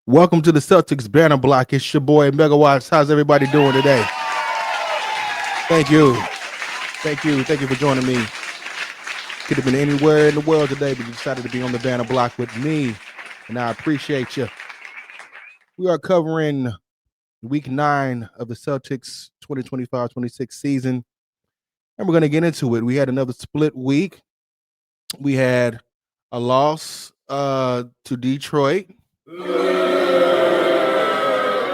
Welcome to the Celtics banner block. It's your boy Megawatts. How's everybody doing today? Thank you. Thank you for joining me. Could have been anywhere in the world today, but you decided to be on the banner block with me, and I appreciate you. We are covering week 9 of the Celtics 2025-26 season, and we're going to get into it. We had another split week. We had a loss to Detroit.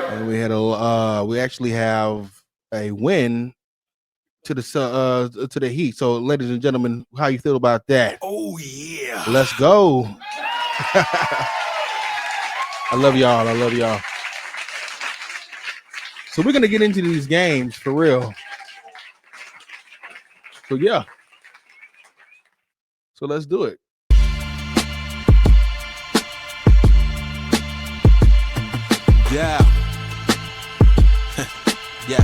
And we had we actually have a win to the Heat. So, ladies and gentlemen, how you feel about that? Oh yeah. Let's go. I love y'all. So we're gonna get into these games for real. So yeah. So let's do it. Yeah. Yeah.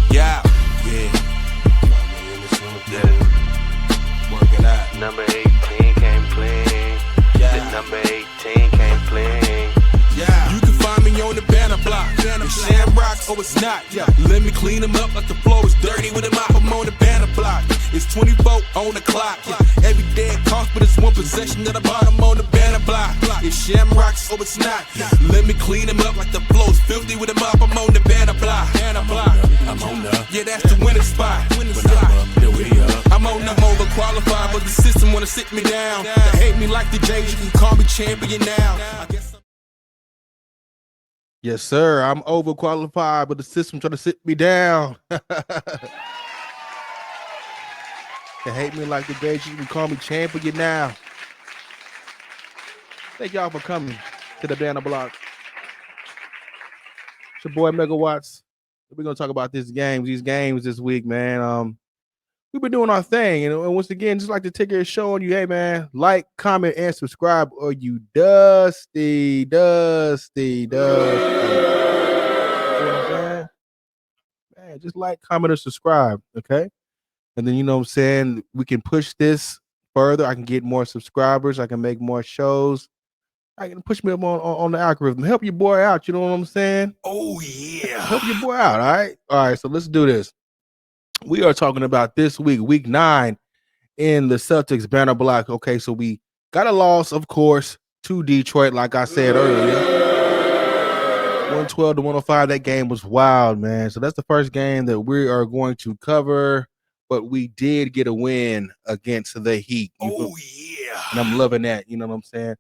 Yeah. Working out. Number 18 came clean. Yeah. The number 18 came clean. Yeah. You can find me on the banner block. It's shamrocks, oh it's not. Yeah. Let me clean them up like the floor is dirty with a mop. I'm on the banner block. It's 24 on the clock. Yeah. Every day it costs, but it's one possession at the bottom on the banner block. It's shamrocks, oh it's not. Yeah. Let me clean them up like the floor is filthy with a mop. I'm on the banner block. I'm on the. Yeah, that's the winning spot. I'm overqualified, but the system wanna sit me down. They hate me like the Jayson, you can call me champion now. I guess Yes, sir. I'm overqualified, but the system trying to sit me down. They hate me like the day you can call me champion now. Thank y'all for coming to the banner block. It's your boy Megawatts. We're gonna talk about these games this week, man. We've been doing our thing, and once again, just like the ticker is showing you, hey man, like, comment, and subscribe, or you dusty. You know what I'm saying? Man, just like, comment, or subscribe, okay? And then you know what I'm saying, we can push this further. I can get more subscribers. I can make more shows. I can push me up on the algorithm. Help your boy out. You know what I'm saying? oh yeah. Help your boy out. All right. So let's do this. We are talking about this week 9 in the Celtics banner block. Okay, so we got a loss, of course, to Detroit, like I said earlier. 112-105. That game was wild, man. So that's the first game that we are going to cover. But we did get a win against the Heat. Oh yeah. And I'm loving that. You know what I'm saying?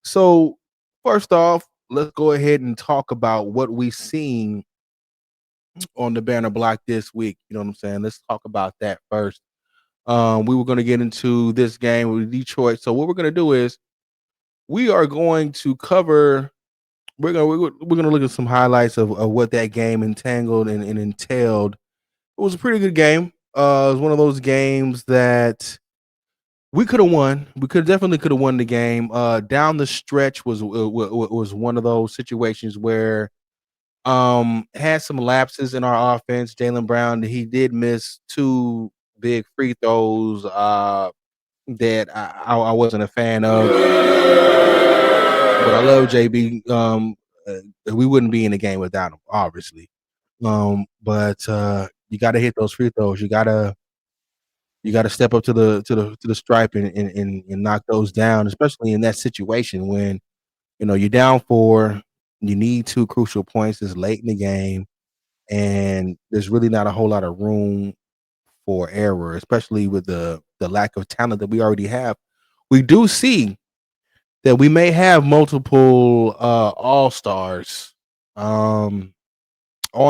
So first off, let's go ahead and talk about what we've seen on the banner block this week. You know what I'm saying? Let's talk about that first. We were going to get into this game with Detroit. So what we're going to do is we are going to cover. We're gonna look at some highlights of what that game entailed and entailed. It was a pretty good game. It was one of those games that we could have won. We definitely could have won the game. Down the stretch was one of those situations where had some lapses in our offense. Jaylen Brown, he did miss 2 big free throws that I wasn't a fan of. But I love JB. We wouldn't be in the game without him, obviously. But you got to hit those free throws. You got to step up to the stripe and knock those down, especially in that situation when you're down 4. You need 2 crucial points. It's late in the game, and there's really not a whole lot of room for error, especially with the lack of talent that we already have. We do see that we may have multiple all-stars on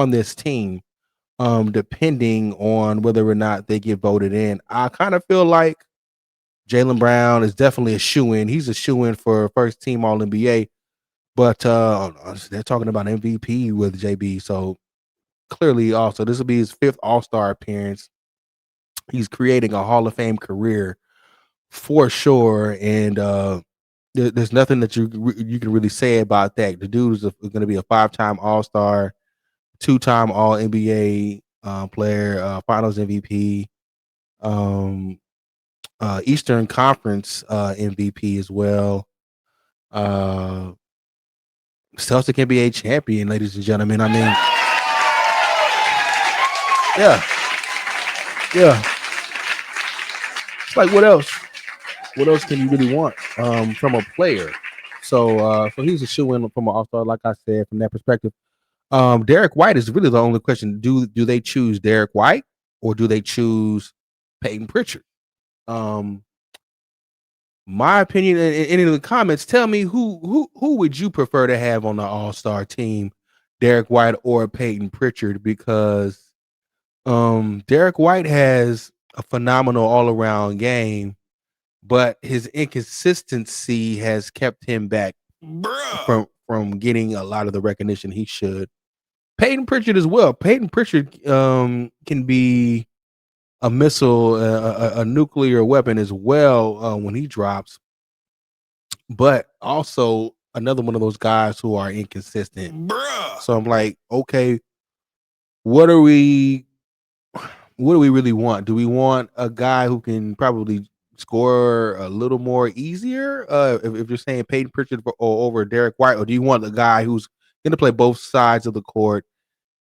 this team, depending on whether or not they get voted in. I kind of feel like Jaylen Brown is definitely a shoo-in. He's a shoo-in for first team All-NBA. But they're talking about MVP with JB. So clearly also this will be his 5th All-Star appearance. He's creating a Hall of Fame career for sure. And there's nothing that you can really say about that. The dude is going to be a 5-time All-Star, 2-time All-NBA player, Finals MVP, Eastern Conference MVP as well. Uh, Celtic NBA champion, ladies and gentlemen. I mean, yeah, yeah. It's like, what else? What else can you really want from a player? So he's a shoe in from an all star, like I said, from that perspective. Derek White is really the only question. Do they choose Derek White or do they choose Payton Pritchard? My opinion, and in the comments, tell me who would you prefer to have on the All Star team, Derek White or Payton Pritchard? Because Derek White has a phenomenal all around game, but his inconsistency has kept him back from getting a lot of the recognition he should. Payton Pritchard as well. Payton Pritchard can be a missile, a nuclear weapon as well when he drops, but also another one of those guys who are inconsistent. So I'm like, okay, what do we really want? Do we want a guy who can probably score a little more easier? If you're saying Payton Pritchard over Derek White, or do you want a guy who's going to play both sides of the court,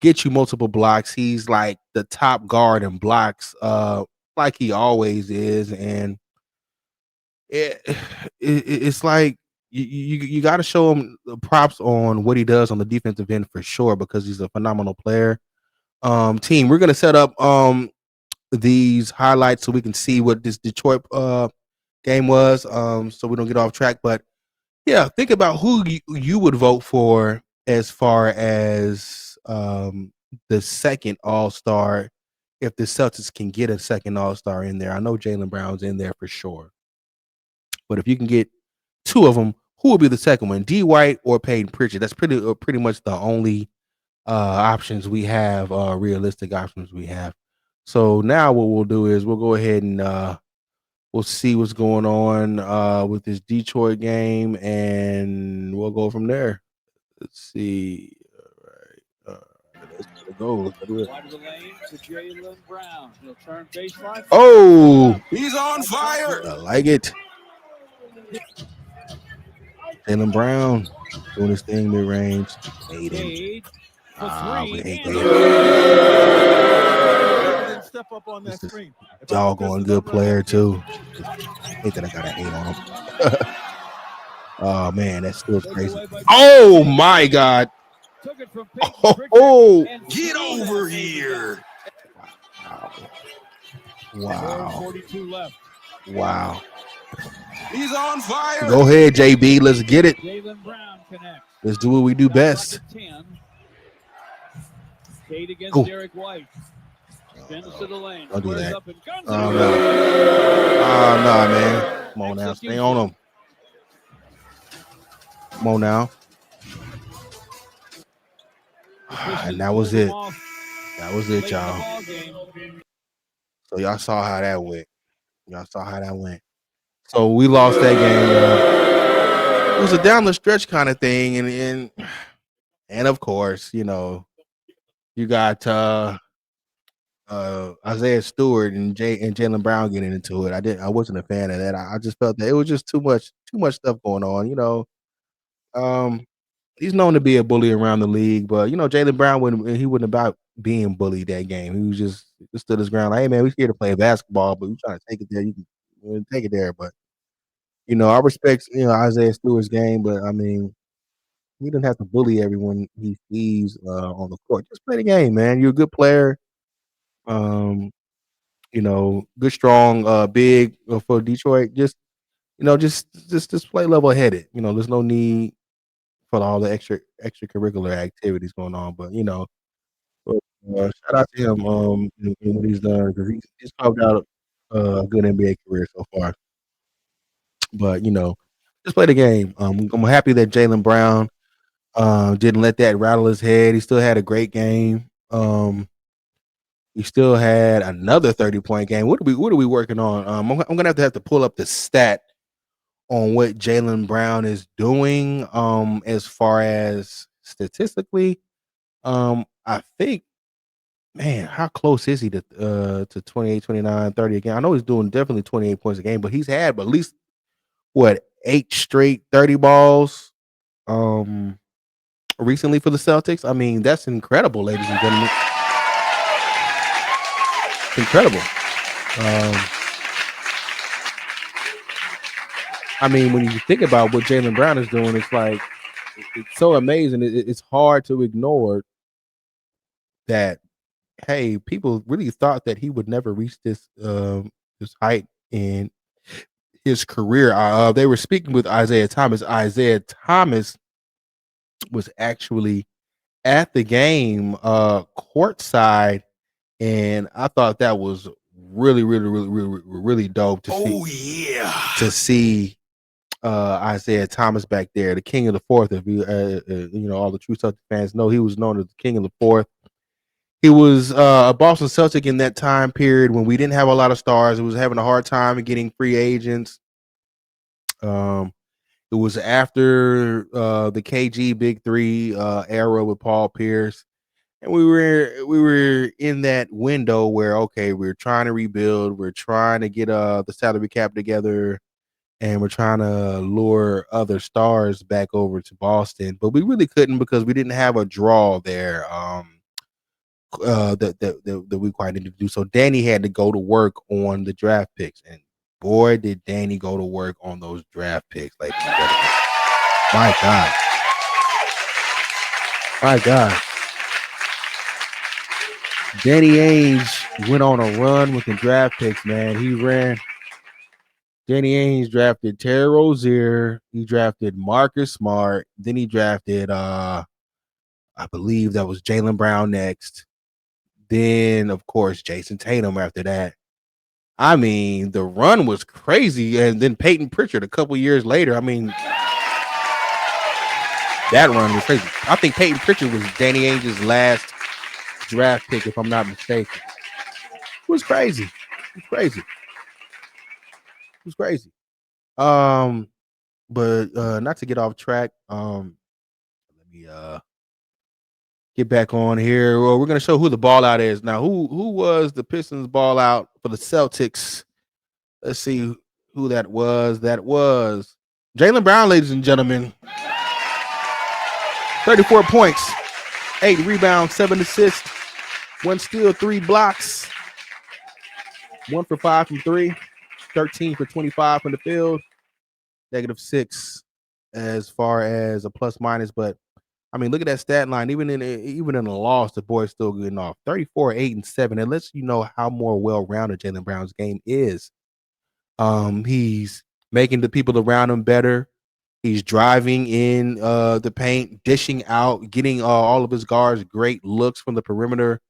get you multiple blocks? He's like the top guard in blocks, like he always is, and it's like you got to show him the props on what he does on the defensive end for sure, because he's a phenomenal player. Team, we're gonna set up these highlights so we can see what this Detroit game was, so we don't get off track. But yeah, think about who you would vote for as far as the second All-Star, if the Celtics can get a second All-Star in there. I know Jaylen Brown's in there for sure, but if you can get two of them, who will be the second one? D White or Payton Pritchard? That's pretty much the only options we have, realistic options we have. So now what we'll do is we'll go ahead and we'll see what's going on with this Detroit game, and we'll go from there. Let's see. All right. Let's go. Let's do it. Wide of the lane to Jaylen Brown. He'll turn baseline. Oh, He's on fire. I like it. Jaylen Brown doing his thing mid range. Hate him. Fade for We three. hate And that. step up on that This is screen. doggone good player too. Hate that I gotta hate on him. Oh man, that's still crazy. Oh my God. Took it from Oh, Get over here. wow. 42 left. Wow. He's on fire. Go ahead, JB. Let's get it. Jaylen Brown connects. Let's do what we do best. 10. Fade against Oh. Derek White. Spins to the lane. Don't do Squares that. up and guns Oh it. no. Oh no, man. Come on now. Stay on him. Come on now. And that was it. That was it, y'all. So y'all saw how that went. So we lost that game. It was a down the stretch kind of thing, and of course, you know, you got Isaiah Stewart and Jaylen Brown getting into it. I wasn't a fan of that. I just felt that it was just too much stuff going on. You know, he's known to be a bully around the league, but you know, Jaylen Brown wouldn't about being bullied that game. He was just stood his ground. Like, hey man, we're here to play basketball, but we trying to take it there. You can take it there, but you know, I respect Isaiah Stewart's game, but I mean, he doesn't have to bully everyone he sees on the court. Just play the game, man. You're a good player. Um, you know, good, strong, big for Detroit. Just just play level headed. You know, there's no need for all the extracurricular activities going on. But you know, but, shout out to him in what he's done, because he's carved out a good NBA career so far. But you know, just play the game. I'm happy that Jaylen Brown didn't let that rattle his head. He still had a great game. He still had another 30-point game. What are we working on? I'm gonna have to pull up the stat on what Jaylen Brown is doing. As far as statistically, I think, man, how close is he to 28, 29, 30 again? I know he's doing definitely 28 points a game, but he's had at least what 8 straight 30 balls recently for the Celtics. I mean, that's incredible, ladies and gentlemen. Incredible. I mean, when you think about what Jaylen Brown is doing, it's like it's so amazing. It's hard to ignore that. Hey, people really thought that he would never reach this height in his career. They were speaking with Isaiah Thomas. Isaiah Thomas was actually at the game courtside, and I thought that was really dope to see. Oh, yeah. To see Isaiah Thomas back there, the king of the fourth. If you all the true Celtic fans know, he was known as the king of the fourth. He was a Boston Celtic in that time period when we didn't have a lot of stars. It was having a hard time getting free agents. It was after the KG Big Three era with Paul Pierce, and we were in that window where we're trying to rebuild, we're trying to get the salary cap together, and we're trying to lure other stars back over to Boston, but we really couldn't because we didn't have a draw there. That we quite needed to do. So Danny had to go to work on the draft picks, and boy, did Danny go to work on those draft picks. Like, my God, Danny Ainge went on a run with the draft picks. Man, he ran. Danny Ainge drafted Terry Rozier. He drafted Marcus Smart. Then he drafted, I believe that was Jaylen Brown next. Then, of course, Jayson Tatum after that. I mean, the run was crazy. And then Payton Pritchard a couple years later. I mean, that run was crazy. I think Payton Pritchard was Danny Ainge's last draft pick, if I'm not mistaken. It was crazy. It was crazy. But not to get off track. Let me get back on here. Well, we're gonna show who the ball out is now. Who was the Pistons ball out for the Celtics? Let's see who that was. That was Jaylen Brown, ladies and gentlemen. 34 points, 8 rebounds, 7 assists, 1 steal, 3 blocks, 1 for 5 from 3, 13 for 25 from the field, -6 as far as a plus minus, but I mean, look at that stat line. Even in a loss, the boy's still getting off 34, 8, and 7. It lets you know how more well-rounded Jaylen Brown's game is. He's making the people around him better. He's driving in the paint, dishing out, getting all of his guards great looks from the perimeter,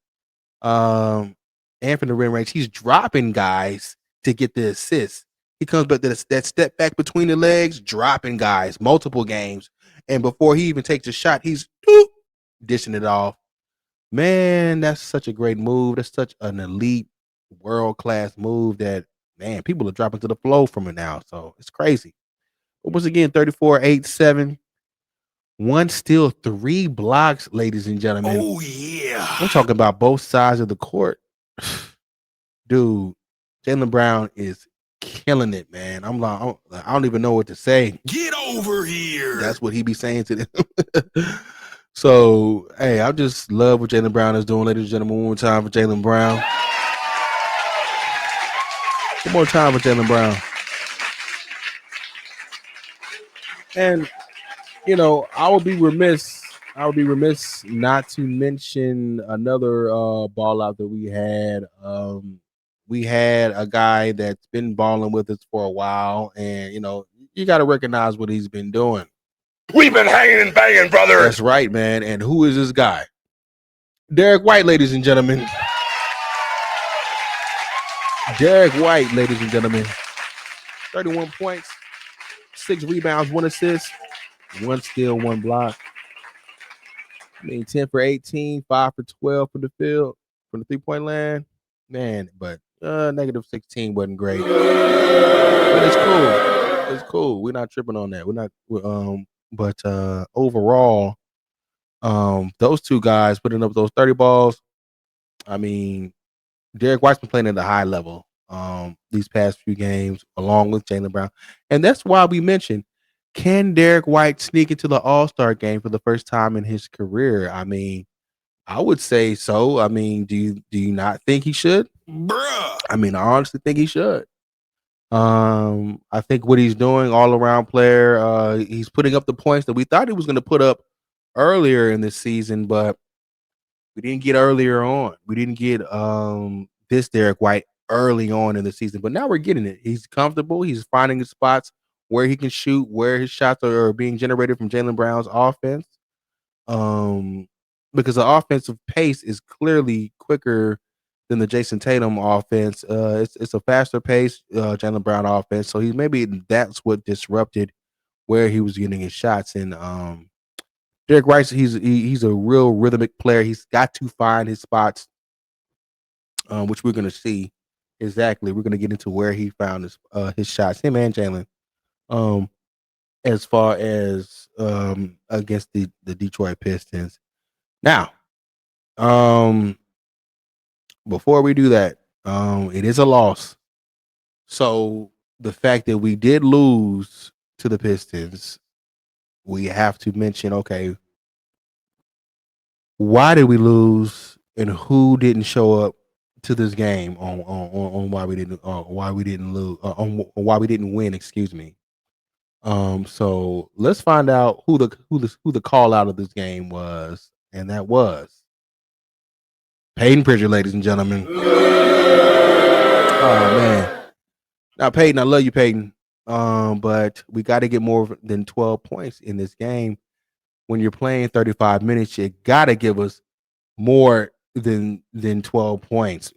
and from the rim range. He's dropping guys to get the assists. He comes back to that step back between the legs, dropping guys multiple games. And before he even takes a shot, he's dishing it off. Man, that's such a great move. That's such an elite, world-class move that, man, people are dropping to the flow from it now. So it's crazy. But once again, 34, 8, 7. 1 steal, 3 blocks, ladies and gentlemen. Oh, yeah. I'm talking about both sides of the court. Dude, Jaylen Brown is killing it, man. I'm like, I don't even know what to say. Get over here. That's what he be saying to them. So, hey, I just love what Jaylen Brown is doing, ladies and gentlemen. One more time for Jaylen Brown. One more time for Jaylen Brown. And, you know, I would be remiss not to mention another ball out that we had. We had a guy that's been balling with us for a while, and, you know, you got to recognize what he's been doing. We've been hanging and banging, brother. That's right, man. And who is this guy? Derek White, ladies and gentlemen. Derek White, ladies and gentlemen. 31 points, 6 rebounds, 1 assist, 1 steal, 1 block. I mean, 10 for 18, 5 for 12 from the field, from the three-point line. Man, but -16 wasn't great. But it's cool. It's cool. We're not tripping on that. We're not. But overall, those two guys putting up those 30 balls. I mean, Derek White's been playing at a high level. these past few games, along with Jaylen Brown. And that's why we mentioned, can Derek White sneak into the All-Star game for the first time in his career? I mean, I would say so. I mean, do you not think he should? Bruh. I mean, I honestly think he should. I think what he's doing, all around player, he's putting up the points that we thought he was going to put up earlier in this season, but we didn't get earlier on. We didn't get this Derek White early on in the season, but now we're getting it. He's comfortable. He's finding his spots where he can shoot, where his shots are being generated from Jaylen Brown's offense. Because the offensive pace is clearly quicker than the Jayson Tatum offense. It's a faster pace Jaylen Brown offense. So maybe that's what disrupted where he was getting his shots. And Derek Rice, he's a real rhythmic player. He's got to find his spots, which we're going to see exactly. We're going to get into where he found his shots, him and Jaylen. As far as against the Detroit Pistons. Now, before we do that, it is a loss. So the fact that we did lose to the Pistons, we have to mention, okay, why did we lose and who didn't show up to this game on why we didn't lose on why we didn't win, excuse me. So let's find out who the call out of this game was, and that was Payton Pritchard, ladies and gentlemen. Oh man. Now Payton, I love you, Payton. But we got to get more than 12 points in this game. When you're playing 35 minutes, you gotta give us more than 12 points.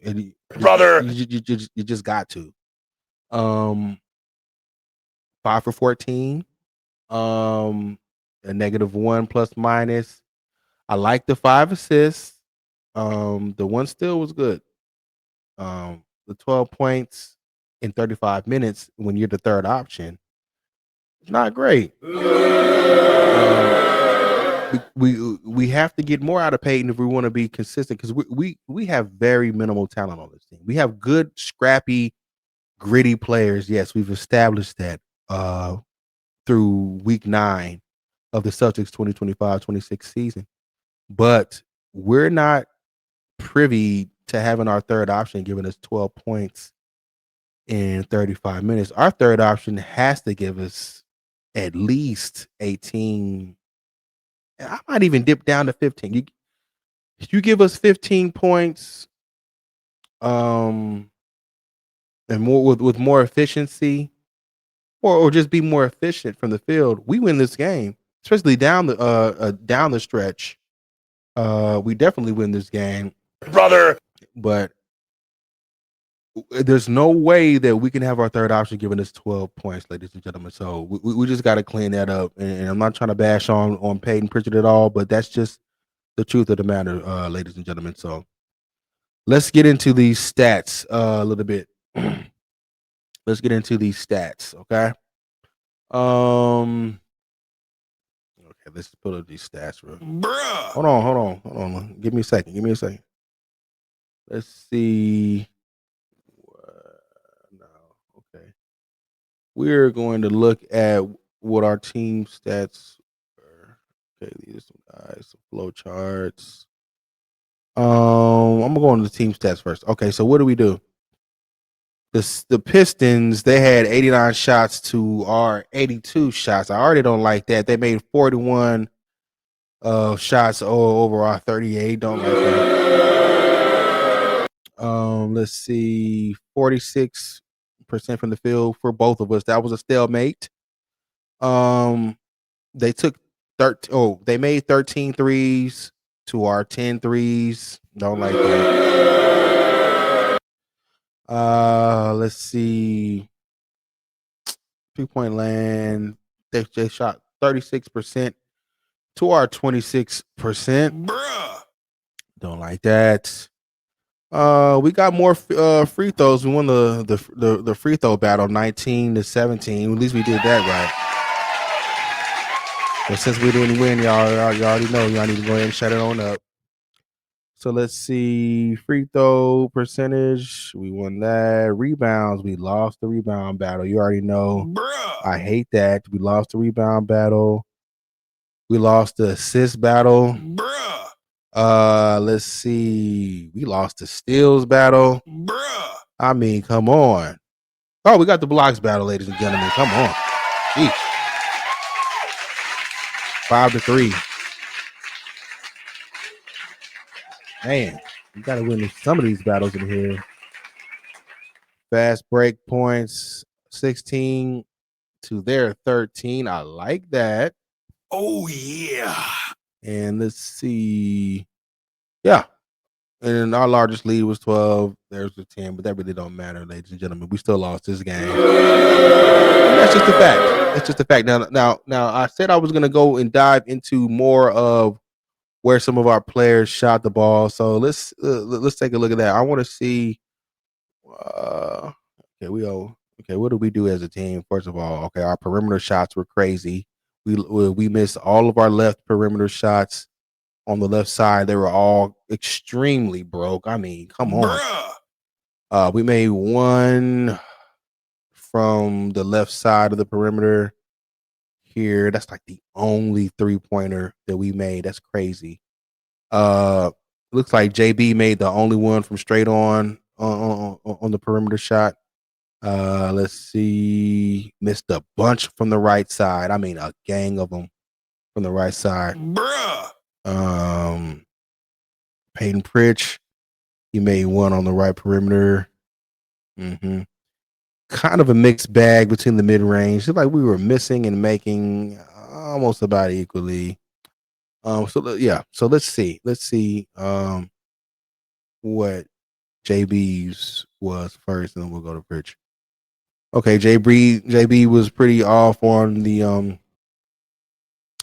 Brother. You just got to. 5 for 14. A -1 plus minus. I like the 5 assists. The one still was good. The 12 points in 35 minutes when you're the third option, it's not great. We have to get more out of Payton if we want to be consistent, because we have very minimal talent on this team. We have good, scrappy, gritty players. Yes, we've established that through week 9 of the Celtics 2025-26 season. But we're not privy to having our third option giving us 12 points in 35 minutes. Our third option has to give us at least 18. I might even dip down to 15. You give us 15 points, and more with more efficiency, or just be more efficient from the field, we win this game, especially down the stretch. We definitely win this game, Brother. but there's no way that we can have our third option giving us 12 points, ladies and gentlemen. So we just got to clean that up. And I'm not trying to bash on Payton Pritchard at all, but that's just the truth of the matter, ladies and gentlemen. So let's get into these stats a little bit. Let's get into these stats, okay? Okay, let's pull up these stats, bro. Bruh. Hold on. Give me a second. Let's see. No, okay. We're going to look at what our team stats were. Okay, these are some guys, some flow charts. I'm gonna go on to the team stats first. Okay, so what do we do? The Pistons, they had 89 shots to our 82 shots. I already don't like that. They made 41 shots over our 38. Don't like that. Let's see, 46% from the field for both of us. That was a stalemate. They took they made 13 threes to our 10 threes. Don't like that. Let's see. 3-point land. They shot 36% to our 26%. Bruh. Don't like that. We got more free throws. We won the free throw battle 19-17. At least we did that right. But since we didn't win, y'all already know y'all need to go ahead and shut it on up. So let's see. Free throw percentage. We won that. Rebounds. We lost the rebound battle. You already know. Bruh. I hate that. We lost the rebound battle. We lost the assist battle. Bruh. Let's see. We lost the steals battle. Bruh. I mean, come on. Oh, we got the blocks battle, ladies and gentlemen. Come on. Jeez. 5-3. Man, you got to win some of these battles in here. Fast break points, 16 to their 13. I like that. Oh, yeah. And let's see. Yeah. And our largest lead was 12. There's the 10, but that really don't matter, ladies and gentlemen. We still lost this game. And that's just a fact. That's just a fact. Now, I said I was going to go and dive into more of where some of our players shot the ball. So let's take a look at that. I want to see. Okay, what did we do as a team? First of all, okay, our perimeter shots were crazy. We missed all of our left perimeter shots on the left side. They were all extremely broke. I mean, come on. Bruh. We made one from the left side of the perimeter here. That's like the only 3-pointer that we made. That's crazy. Looks like JB made the only one from straight on the perimeter shot. Let's see. Missed a bunch from the right side. I mean, a gang of them from the right side. Bruh. Payton Pritchard, he made one on the right perimeter. Kind of a mixed bag between the mid range. It's like we were missing and making almost about equally. So let's see. What JB's was first, and then we'll go to Pritchard. Okay, JB was pretty off on the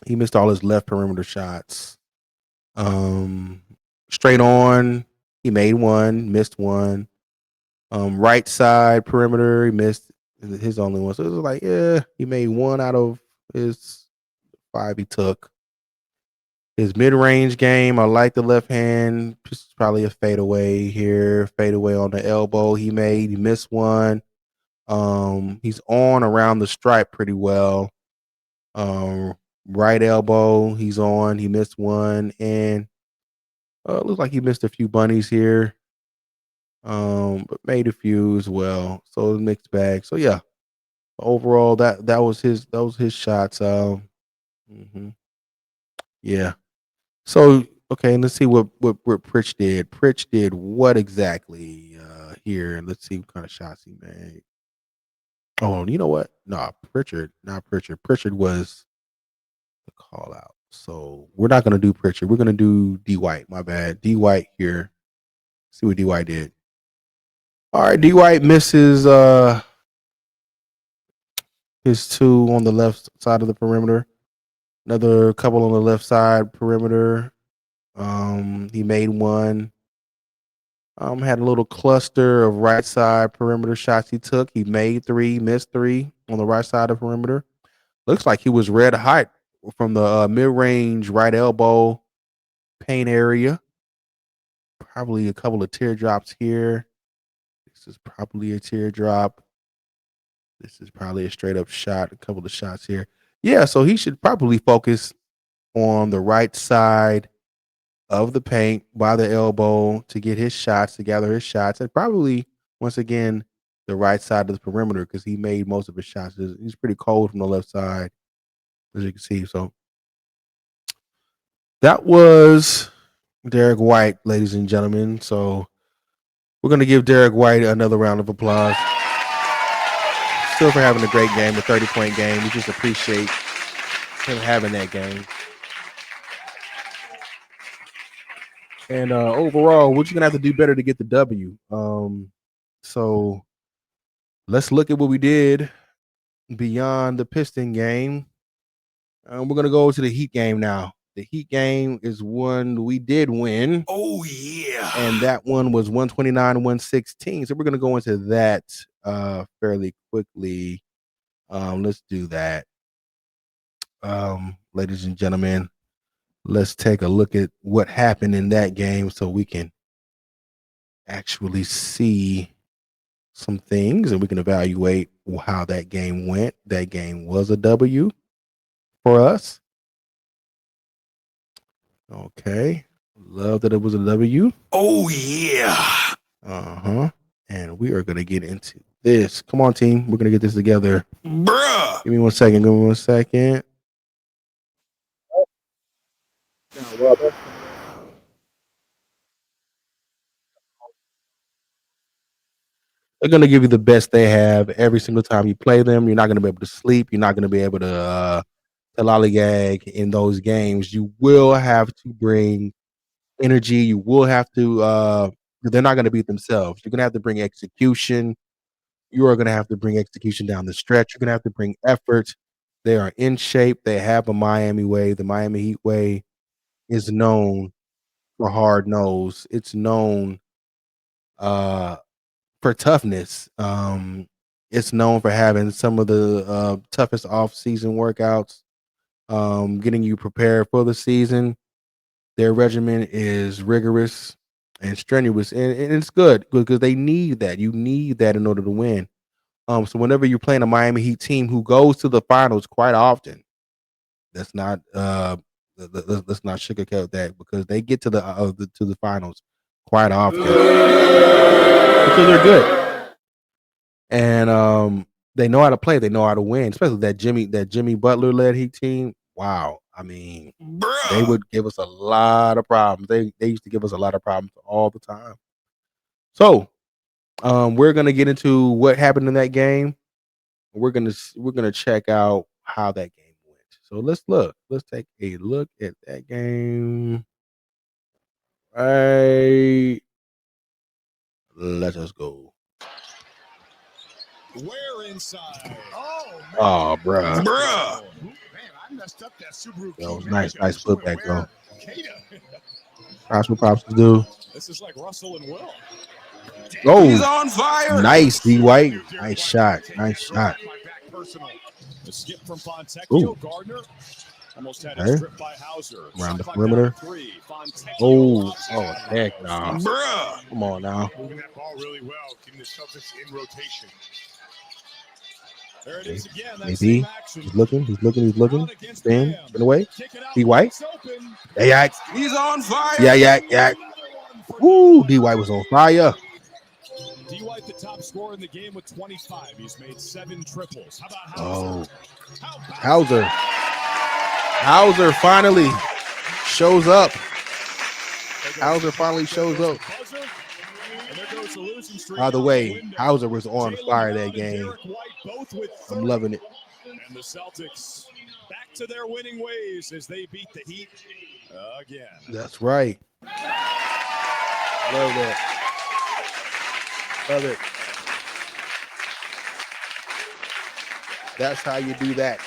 he missed all his left perimeter shots. Straight on, he made one, missed one. Right side perimeter, he missed his only one. So it was like, yeah, he made one out of his 5 he took. His mid-range game, I like the left hand. Just probably a fadeaway here. Fadeaway on the elbow he made. He missed one. He's on around the stripe pretty well. Right elbow, he's on. He missed one. And looks like he missed a few bunnies here. But made a few as well. So it's a mixed bag. So yeah. Overall, that was his shots. Yeah. So okay, let's see what Pritch did. Pritch did what exactly here? Let's see what kind of shots he made. Oh, you know what? No, Pritchard, not Pritchard. Pritchard was the call out. So we're not gonna do Pritchard. We're gonna do D White. My bad. D White here. See what D White did. All right, D White misses his 2 on the left side of the perimeter. Another couple on the left side perimeter. He made one. Had a little cluster of right side perimeter shots he took. He made 3, missed 3 on the right side of the perimeter. Looks like he was red hot from the mid-range right elbow paint area. Probably a couple of teardrops here. This is probably a teardrop. This is probably a straight up shot. A couple of shots here. Yeah, so he should probably focus on the right side of the paint by the elbow to get his shots, to gather his shots, and probably once again the right side of the perimeter because he made most of his shots. He's pretty cold from the left side, as you can see. So that was Derek White, ladies and gentlemen. So we're gonna give Derek White another round of applause. Still for having a great game, a 30-point game. We just appreciate him having that game. And overall, we're just gonna have to do better to get the W. So let's look at what we did beyond the Piston game. We're gonna go to the Heat game now. The Heat game is one we did win. Oh yeah. And that one was 129-116. So we're gonna go into that fairly quickly. Let's do that. Ladies and gentlemen. let's take a look at what happened in that game so we can actually see some things and we can evaluate how that game went. That game was a W for us. Okay. Love that it was a W. Oh, yeah. Uh-huh. And we are going to get into this. Come on, team. We're going to get this together. Bruh. Give me 1 second. Give me 1 second. They're going to give you the best they have every single time you play them. You're not going to be able to sleep. You're not going to be able to lollygag in those games. You will have to bring energy. You will have to they're not going to beat themselves. You're going to have to bring execution. You are going to have to bring execution down the stretch. You're going to have to bring effort. They are in shape. They have a Miami way. The Miami Heat way is known for hard nose. It's known for toughness. It's known for having some of the toughest off-season workouts, getting you prepared for the season. Their regimen is rigorous and strenuous, and it's good because they need that. You need that in order to win. So whenever you're playing a Miami Heat team who goes to the finals quite often, let's not sugarcoat that because they get to the finals quite often because they're good and they know how to play. They know how to win, especially that Jimmy Butler led Heat team. Wow, I mean, they would give us a lot of problems. They used to give us a lot of problems all the time. So we're gonna get into what happened in that game. We're gonna check out how that game went. So let's look. Let's take a look at that game. Right. Let us go. Where inside? Oh, bruh. Bruh. Man, I messed up that Subaru. That was nice putback though. Props to do. This is like Russell and Will. He's Oh, on fire. nice, D White. Nice shot. Nice shot. The skip from Ooh. Fontecchio. Gardner almost had Okay. it stripped by Hauser. Around the Shot clock perimeter. down to 3. Fontecchio Oh, lobs it oh, out. heck no. Bruh. Come on now. Moving that ball really well, keeping the Celtics in rotation. There it is again. That AD, same action. he's looking. Brown against Spin, Bam. spin away. Kick it out. D White. It's open. Yeah, yeah, He's on fire. yeah. Another one for Woo, D White was on fire. D White, the top scorer in the game with 25. He's made 7 triples. How about Oh, Hauser? Hauser finally shows up. Hauser finally shows up. By the way, Hauser was on fire that game. I'm loving it. And the Celtics back to their winning ways as they beat the Heat again. That's right. Love that. Love it. That's how you do that.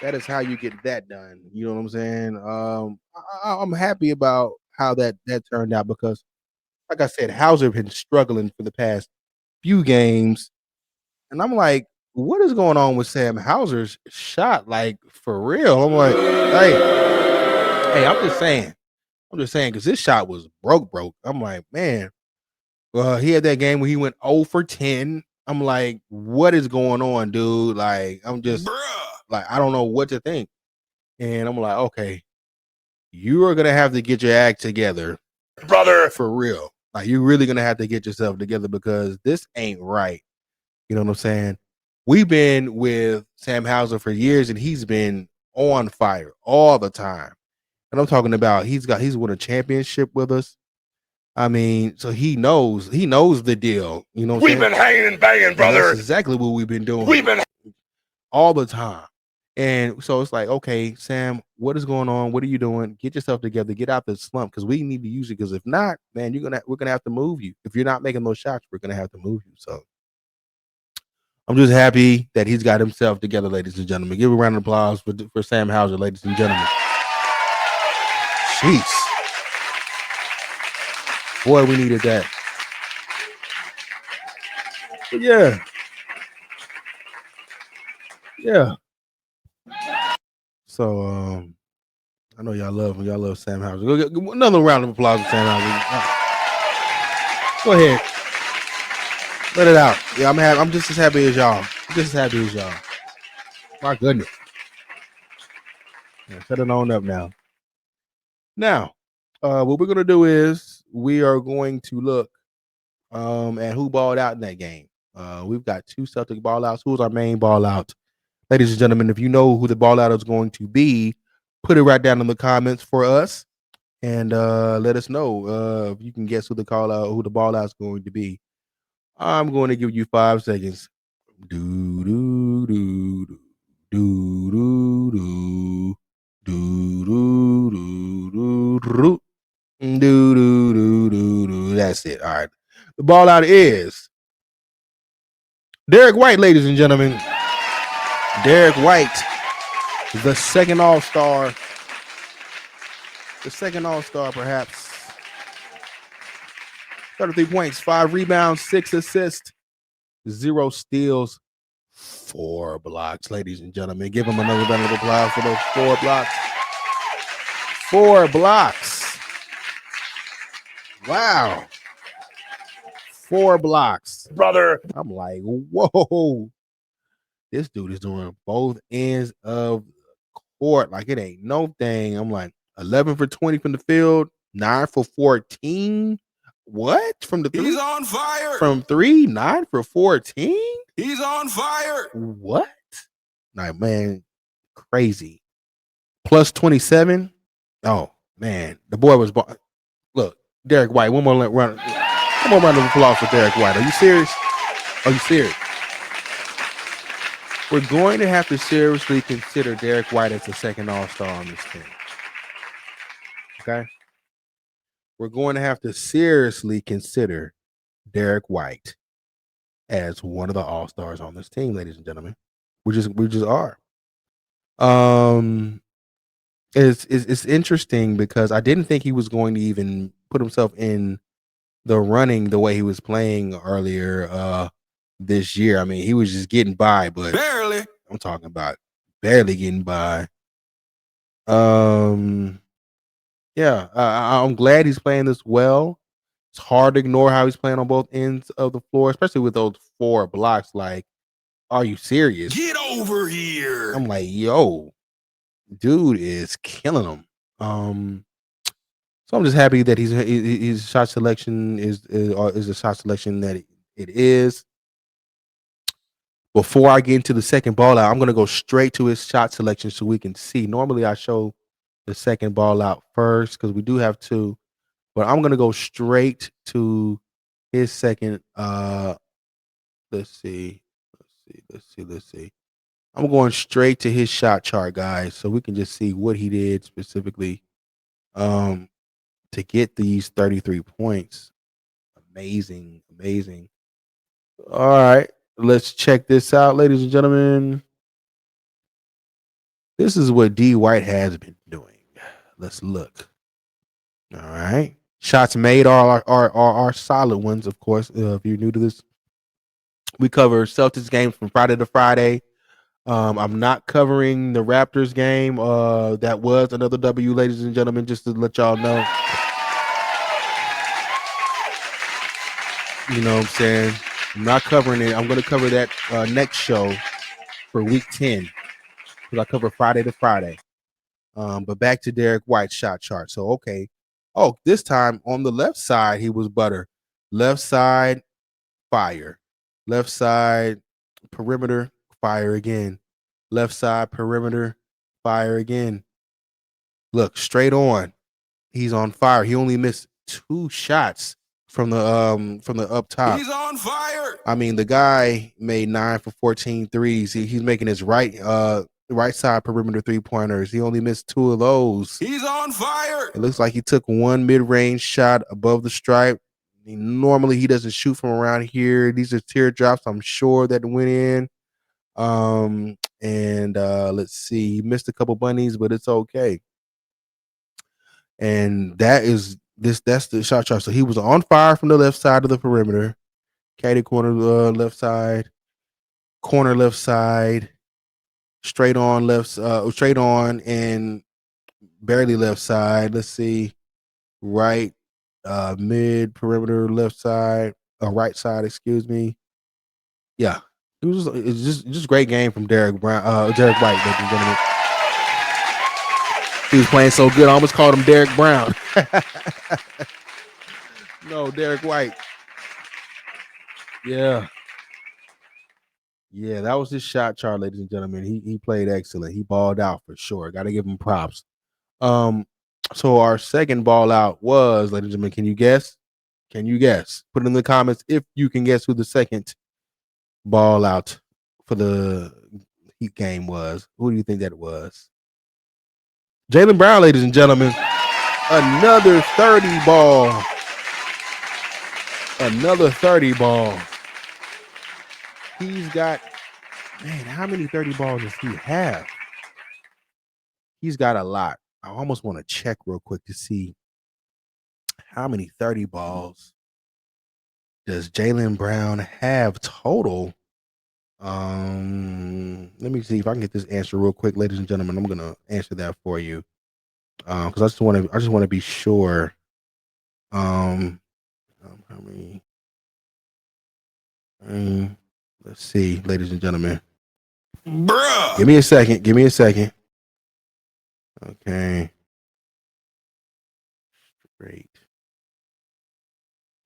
That is how you get that done. You know what I'm saying? I'm happy about how that turned out because, like I said, Hauser been struggling for the past few games, and I'm like, what is going on with Sam Hauser's shot? Like for real? I'm like, hey, I'm just saying because this shot was broke. I'm like, man. Well, he had that game where he went 0 for 10. I'm like, what is going on, dude? Like, I'm just like, I don't know what to think. And I'm like, okay, you are gonna have to get your act together, brother, for real. Like, you're really gonna have to get yourself together because this ain't right. You know what I'm saying? We've been with Sam Hauser for years, and he's been on fire all the time. And I'm talking about he's won a championship with us. I mean, so he knows the deal. You know what I'm saying? We've been hanging and banging, And brother. that's exactly what we've been doing. We've been all the time. And so it's like, okay, Sam, what is going on? What are you doing? Get yourself together. Get out the slump because we need to use it. Because if not, man, we're gonna have to move you. If you're not making those shots, we're gonna have to move you. So I'm just happy that he's got himself together, ladies and gentlemen. Give a round of applause for Sam Hauser, ladies and gentlemen. Jeez. Boy, we needed that. But yeah. So I know y'all love Sam Hauser. Go get another round of applause for Sam Hauser. Go ahead. Let it out. Yeah, I'm just as happy as y'all. My goodness. Yeah, shut it on up now. Now, what we're gonna do is we are going to look at who balled out in that game. We've got two Celtic ball outs. Who's our main ball out? Ladies and gentlemen, if you know who the ball out is going to be, put it right down in the comments for us. And let us know if you can guess who the ball out is going to be. I'm going to give you 5 seconds. Do do do do do do do do do do do. That's it. All right. The ball out is Derek White, ladies and gentlemen. Derek White, the second All-Star. The second All-Star, perhaps. 33 points, 5 rebounds, 6 assists, 0 steals, 4 blocks, ladies and gentlemen. Give him another round of applause for those 4 blocks. 4 blocks. Wow. 4 blocks. Brother. I'm like, whoa. This dude is doing both ends of the court like it ain't no thing. I'm like, 11 for 20 from the field, 9 for 14. What? From the 3? He's on fire. From 3, 9 for 14? He's on fire. What? Like, man, crazy. Plus 27. Oh, man. The boy was look, Derek White. One more round of applause for Derek White. Are you serious? We're going to have to seriously consider Derek White as the second All-Star on this team. Okay? We're going to have to seriously consider Derek White as one of the All-Stars on this team, ladies and gentlemen. We just are. It's interesting because I didn't think he was going to even put himself in the running the way he was playing earlier this year. I mean, he was just getting by, but Barely. I'm talking about barely getting by. Yeah, I'm glad he's playing this well. It's hard to ignore how he's playing on both ends of the floor, especially with those 4 blocks. Like, are you serious? Get over here. I'm like, yo, dude is killing him. So I'm just happy that his shot selection is the shot selection that it is. Before I get into the second ball out, I'm going to go straight to his shot selection so we can see. Normally, I show the second ball out first because we do have 2. But I'm going to go straight to his second. Let's see. I'm going straight to his shot chart, guys, so we can just see what he did specifically to get these 33 points. Amazing. All right. Let's check this out, ladies and gentlemen. This is what D. White has been doing. Let's look. All right. Shots made are solid ones, of course. If you're new to this, we cover Celtics games from Friday to Friday. I'm not covering the Raptors game. That was another W, ladies and gentlemen, just to let y'all know. You know what I'm saying? I'm not covering it. I'm going to cover that next show for week 10 because I cover Friday to Friday. But back to Derek White's shot chart. So, okay. Oh, this time on the left side, he was butter. Left side, fire. Left side, perimeter, fire again. Left side, perimeter, fire again. Look, straight on. He's on fire. He only missed 2 shots from the up top. He's on fire. I mean, the guy made 9 for 14 threes. He's making his right side perimeter 3-pointers. He only missed 2 of those. He's on fire. It looks like he took 1 mid-range shot above the stripe. Normally, he doesn't shoot from around here. These are teardrops, I'm sure, that went in. Let's see. He missed a couple bunnies, but it's okay. And that's the shot chart. So he was on fire from the left side of the perimeter. Caddy corner left side. Corner left side. straight on straight on and barely left side. Let's see, right, mid perimeter left side, right side. Excuse me. Yeah, it's just great game from Derek White, ladies and gentlemen. He was playing so good, I almost called him Derek Brown. No, Derek White. Yeah. Yeah, that was his shot chart, ladies and gentlemen. He played excellent. He balled out for sure. Got to give him props. So our second ball out was, ladies and gentlemen, can you guess? Can you guess? Put it in the comments if you can guess who the second ball out for the Heat game was. Who do you think that was? Jaylen Brown, ladies and gentlemen. Another 30 ball. Another 30 ball. He's got, man, how many 30 balls does he have? He's got a lot. I almost want to check real quick to see how many 30 balls does Jaylen Brown have total. Let me see if I can get this answer real quick, ladies and gentlemen. I'm gonna answer that for you. Because I just want to be sure. How many? Let's see, ladies and gentlemen. Bruh. Give me a second. Give me a second. Okay. Great.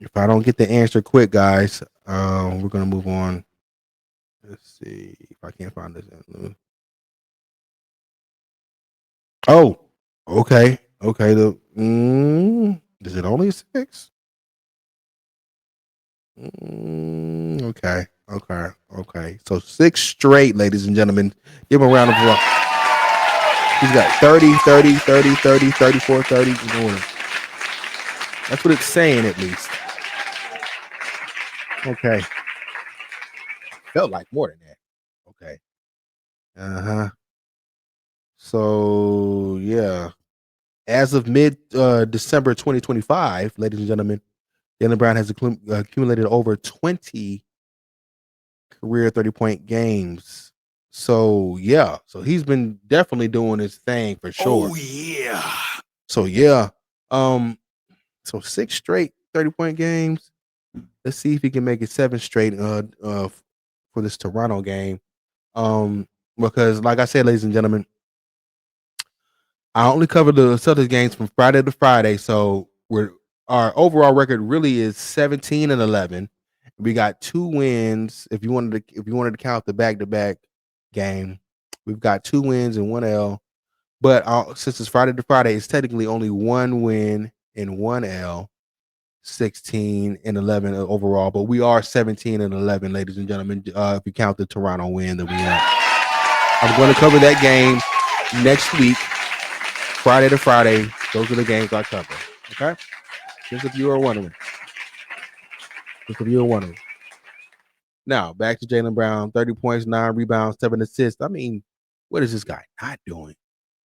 If I don't get the answer quick, guys, we're gonna move on. Let's see if I can't find this. Oh, okay. Okay. Is it only 6? Okay. Okay. Okay. So 6 straight, ladies and gentlemen. Give him a round of applause. He's got 30, 30, 30, 30, 34, 30. That's what it's saying, at least. Okay. Felt like more than that. Okay. Uh-huh. So, yeah. As of mid-December 2025, ladies and gentlemen, Jaylen Brown has accumulated over 20 career 30-point games. So, yeah. So, he's been definitely doing his thing for sure. Oh, yeah. So, yeah. So 6 straight 30-point games. Let's see if he can make it 7 straight for this Toronto game. Because like I said, ladies and gentlemen, I only cover the Celtics games from Friday to Friday. So our overall record really is 17-11. We got 2 wins. If you wanted to count the back-to-back game, we've got 2 wins and 1 L. But since it's Friday to Friday, it's technically only 1 win and 1 L. 16-11 overall, but we are 17-11, ladies and gentlemen. If you count the Toronto win that we have, I'm going to cover that game next week, Friday to Friday. Those are the games I cover. Okay, just if you are wondering. Now back to Jaylen Brown: 30 points, 9 rebounds, 7 assists. I mean, what is this guy not doing?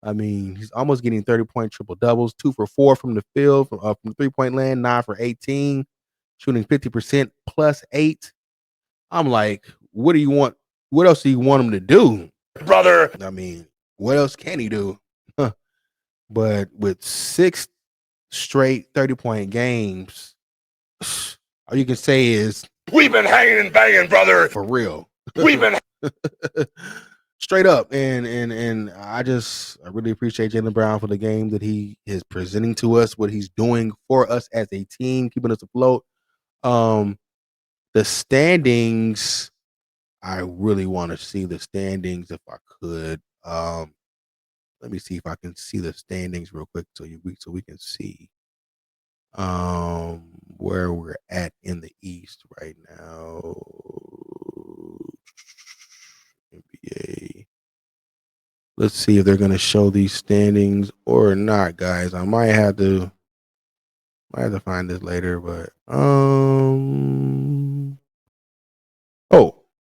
I mean, he's almost getting 30-point triple doubles, 2 for 4 from the field, from 3-point land, 9 for 18, shooting 50% plus 8. I'm like, what do you want? What else do you want him to do, brother? I mean, what else can he do? But with 6 straight 30-point games, all you can say is, we've been hanging and banging, brother. For real. We've been straight up, and I really appreciate Jaylen Brown for the game that he is presenting to us, what he's doing for us as a team, keeping us afloat. The standings, I really want to see the standings if I could. Let me see if I can see the standings real quick so we can see where we're at in the East right now. NBA. Let's see if they're going to show these standings or not, guys. I might have to find this later, but oh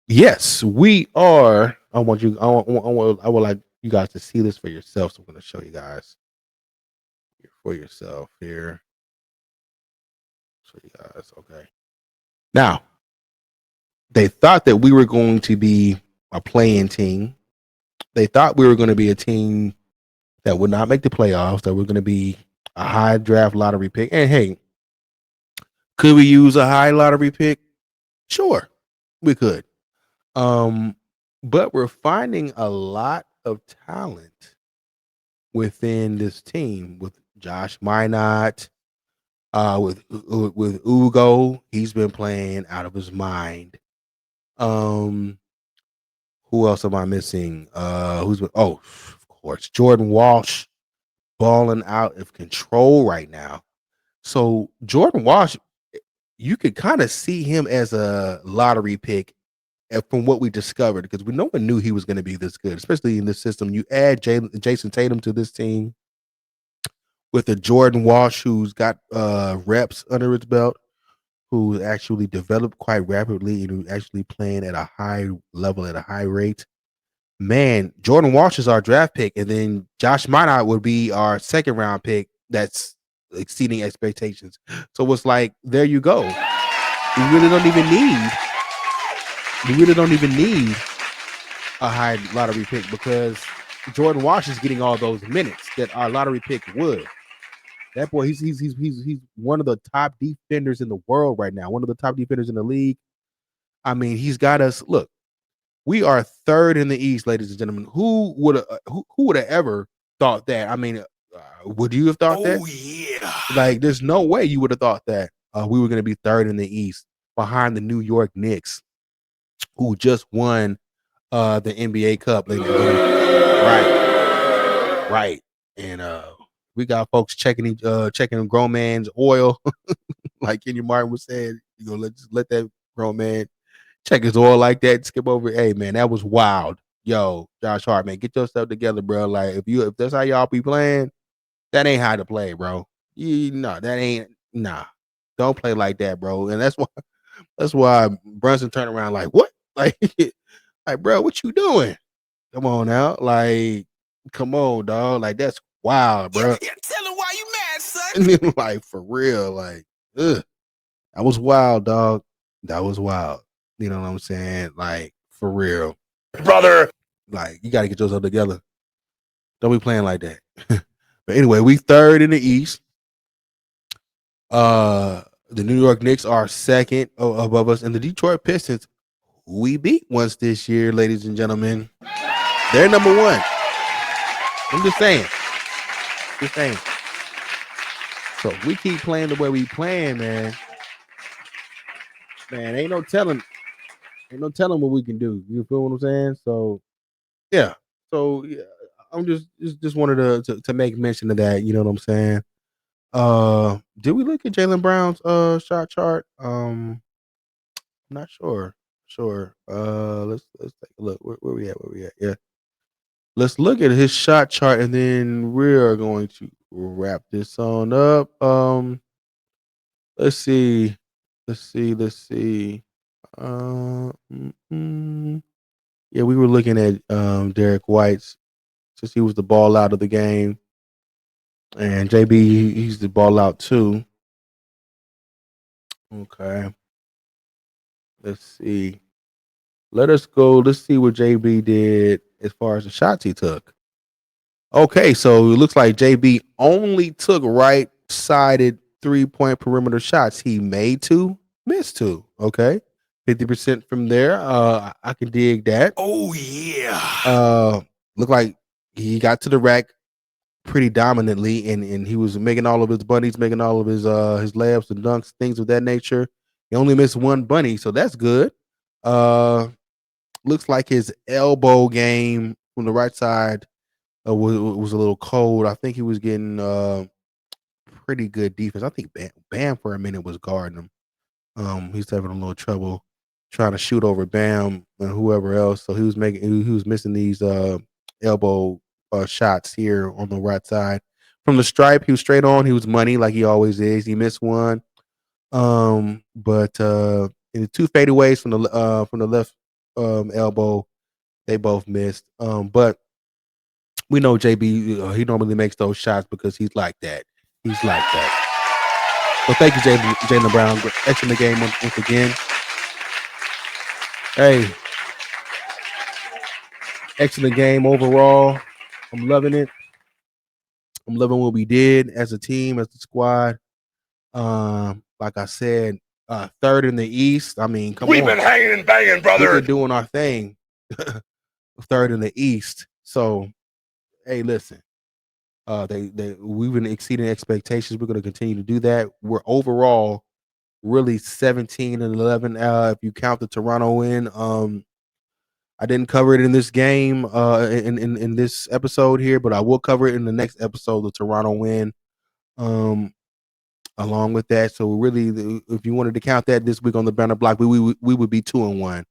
yes, we are. I would like you guys to see this for yourself. So I'm going to show you guys for yourself here. Show you guys. Okay. Now, they thought that we were going to be a play-in team. They thought we were going to be a team that would not make the playoffs, that we're going to be a high draft lottery pick. And hey, could we use a high lottery pick? Sure, we could. But we're finding a lot of talent within this team with Josh Minot, with Ugo. He's been playing out of his mind. Who else am I missing? Of course, Jordan Walsh balling out of control right now. So Jordan Walsh, you could kind of see him as a lottery pick from what we discovered, because no one knew he was going to be this good, especially in this system. You add Jayson Tatum to this team with a Jordan Walsh who's got reps under his belt, who actually developed quite rapidly and who's actually playing at a high level, at a high rate. Man, Jordan Walsh is our draft pick, and then Josh Minot would be our second round pick. That's exceeding expectations. So it's like, there you go. We really don't even need a high lottery pick, because Jordan Walsh is getting all those minutes that our lottery pick would. That boy, he's one of the top defenders in the world right now. One of the top defenders in the league. I mean, he's got us. Look, we are third in the East, ladies and gentlemen. Who would have ever thought that? I mean, would you have thought that? Oh, yeah. Like, there's no way you would have thought that we were going to be third in the East behind the New York Knicks, who just won the NBA Cup. Right. And we got folks checking grown man's oil, like Kenny Martin was saying. You know, let that grown man check his oil like that. Skip over. Hey man, that was wild. Yo, Josh Hart, man, get yourself together, bro. Like, if that's how y'all be playing, that ain't how to play, bro. Don't play like that, bro. And that's why Brunson turned around like, what? Like, bro, what you doing? Come on now. Like, come on, dog. Like, that's wild, bro. Yeah, tell him why you mad, son. Like, for real. Like, that was wild, dog. That was wild. You know what I'm saying? Like, for real. Brother. Like, you got to get yourself together. Don't be playing like that. But anyway, we third in the East. The New York Knicks are second above us, and the Detroit Pistons, who we beat once this year, ladies and gentlemen, they're number one. I'm just saying. So if we keep playing the way we playing, man, ain't no telling what we can do. You feel what I'm saying? So yeah. I'm just wanted to make mention of that. You know what I'm saying? Did we look at Jaylen Brown's shot chart? I'm not sure. Let's take a look. Where we at? Yeah. Let's look at his shot chart, and then we're going to wrap this on up. Let's see. Yeah, we were looking at Derek White's, since he was the ball out of the game. And JB, he's the ball out too. Okay. Let's see. Let's see what JB did as far as the shots he took. Okay, so it looks like JB only took right-sided three-point perimeter shots. He made 2, missed 2. Okay. 50% from there. I can dig that. Oh, yeah. Looked like he got to the rack pretty dominantly, and he was making all of his bunnies, making all of his layups and dunks, things of that nature. He only missed 1 bunny, so that's good. Looks like his elbow game from the right side was a little cold. I think he was getting pretty good defense. I think Bam for a minute was guarding him. He's having a little trouble trying to shoot over Bam and whoever else. So he was missing these elbow shots here on the right side. From the stripe, he was straight on. He was money like he always is. He missed 1. But in the 2 fadeaways from the left elbow, they both missed. But we know JB, he normally makes those shots because he's like that. So thank you, Jaylen Brown. Excellent game once again. Hey, excellent game overall. I'm loving it. I'm loving what we did as a team, as a squad. Like I said, third in the East. I mean, come on. We've been hanging and banging, brother. We've been doing our thing. Third in the East. So, hey, listen. We've been exceeding expectations. We're going to continue to do that. We're overall really 17 and 11. If you count the Toronto win, I didn't cover it in this game, in this episode here, but I will cover it in the next episode. The Toronto win, along with that. So really, if you wanted to count that this week on the banner block, we would be 2-1.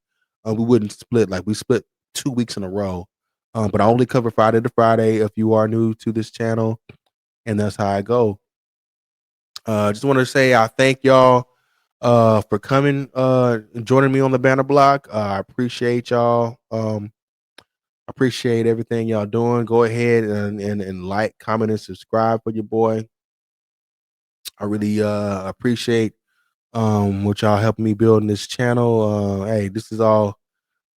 We wouldn't split like we split 2 weeks in a row. But I only cover Friday to Friday if you are new to this channel, and that's how I go. Just want to say I thank y'all for coming and joining me on the banner block. I appreciate y'all. Appreciate everything y'all doing. Go ahead and like, comment, and subscribe for your boy. I really appreciate what y'all helping me build in this channel. Hey, this is all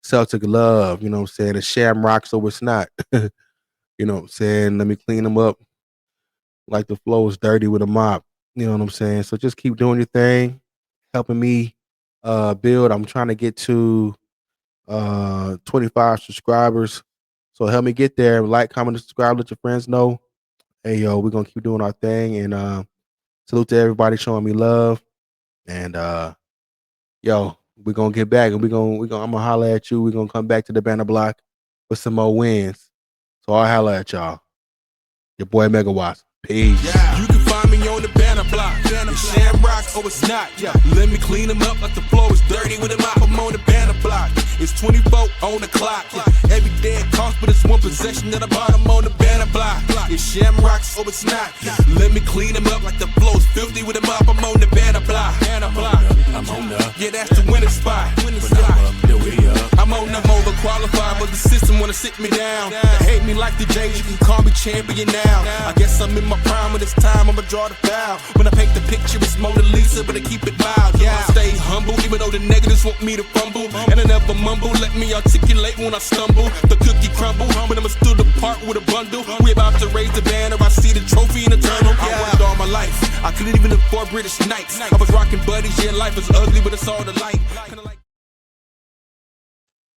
Celtic love, you know what I'm saying? It's shamrock, so it's not. You know what I'm saying? Let me clean them up like the flow is dirty with a mop. You know what I'm saying? So just keep doing your thing, helping me build. I'm trying to get to 25 subscribers. So help me get there. Like, comment, and subscribe. Let your friends know. Hey, yo, we're going to keep doing our thing. And salute to everybody showing me love. And, yo, we're going to get back. And I'm going to holler at you. We're going to come back to the banner block with some more wins. So I'll holler at y'all. Your boy Megawatts. Peace. Yeah. You can find me on the banner block. It's shamrock, oh it's not. Yeah. Let me clean them up like the floor is dirty with a mop. I'm on the banner block. It's 24 on the clock. Yeah. Every day it costs, but it's one possession at the bottom on the banner block. It's shamrock, oh it's not. Yeah. Let me clean them up like the floor is filthy with a mop. I'm on the banner block. Banner block. I'm on the. Yeah, that's the winning spot. Winning spot. I'm on the overqualified, but the system wanna sit me down. They hate me like the Jays, you can call me champion now. I guess I'm in my prime when it's time, I'ma draw the foul. When I paint the picture, it's Mona Lisa, but I keep it mild. Yeah, I stay humble, even though the negatives want me to fumble. And I never mumble, let me articulate when I stumble. The cookie crumble, when I'm stood apart with a bundle. We about to raise the banner, I see the trophy in eternal. I worked all my life, I couldn't even afford British nights. I was rocking buddies, yeah, life is ugly, but it's all the light.